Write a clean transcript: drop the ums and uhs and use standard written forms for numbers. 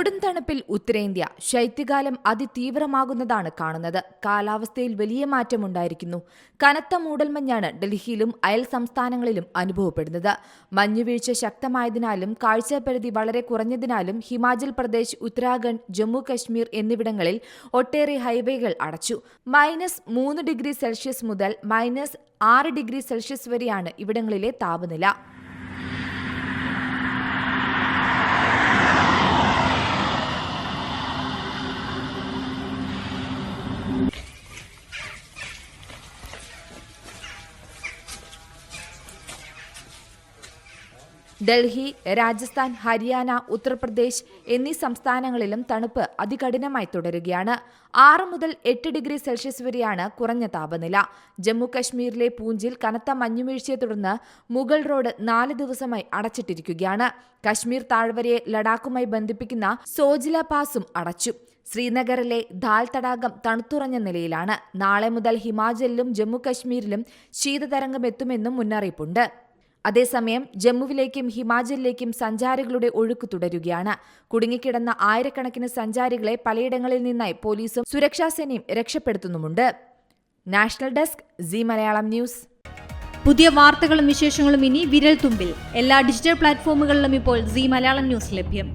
കൊടും തണുപ്പിൽ ഉത്തരേന്ത്യ. ശൈത്യകാലം അതിതീവ്രമാകുന്നതാണ് കാണുന്നത്. കാലാവസ്ഥയിൽ വലിയ മാറ്റമുണ്ടായിരിക്കുന്നു. കനത്ത മൂടൽമഞ്ഞാണ് ഡൽഹിയിലും അയൽ സംസ്ഥാനങ്ങളിലും അനുഭവപ്പെടുന്നത്. മഞ്ഞുവീഴ്ച ശക്തമായതിനാലും കാഴ്ചപരിധി വളരെ കുറഞ്ഞതിനാലും ഹിമാചൽ പ്രദേശ്, ഉത്തരാഖണ്ഡ്, ജമ്മു കശ്മീർ എന്നിവിടങ്ങളിൽ ഒട്ടേറെ ഹൈവേകൾ അടച്ചു. -3 ഡിഗ്രി സെൽഷ്യസ് മുതൽ -6 ഡിഗ്രി സെൽഷ്യസ് വരെയാണ് ഇവിടങ്ങളിലെ താപനില. ഡൽഹി, രാജസ്ഥാൻ, ഹരിയാന, ഉത്തർപ്രദേശ് എന്നീ സംസ്ഥാനങ്ങളിലും തണുപ്പ് അതികഠിനമായി തുടരുകയാണ്. 6 മുതൽ 8 ഡിഗ്രി സെൽഷ്യസ് വരെയാണ് കുറഞ്ഞ താപനില. ജമ്മു കശ്മീരിലെ പൂഞ്ചിൽ കനത്ത മഞ്ഞുവീഴ്ചയെ തുടർന്ന് മുഗൾ റോഡ് 4 ദിവസമായി അടച്ചിട്ടിരിക്കുകയാണ്. കശ്മീർ താഴ്വരയെ ലഡാക്കുമായി ബന്ധിപ്പിക്കുന്ന സോജില പാസും അടച്ചു. ശ്രീനഗറിലെ ധാൽ തടാകം തണുത്തുറഞ്ഞ നിലയിലാണ്. നാളെ മുതൽ ഹിമാചലിലും ജമ്മു കശ്മീരിലും ശീതതരംഗം എത്തുമെന്നും മുന്നറിയിപ്പുണ്ട്. അതേസമയം ജമ്മുവിലേക്കും ഹിമാചലിലേക്കും സഞ്ചാരികളുടെ ഒഴുക്ക് തുടരുകയാണ്. കുടുങ്ങിക്കിടന്ന ആയിരക്കണക്കിന് സഞ്ചാരികളെ പലയിടങ്ങളിൽ നിന്നായി പോലീസും സുരക്ഷാസേനയും രക്ഷപ്പെടുത്തുന്നുമുണ്ട്. National desk, Zee Malayalam News. പുതിയ വാർത്തകളും വിശേഷങ്ങളും ഇനി വിരൽ തുമ്പിൽ. എല്ലാ ഡിജിറ്റൽ പ്ലാറ്റ്ഫോമുകളിലും ഇപ്പോൾ സീ മലയാളം ന്യൂസ് ലഭ്യം.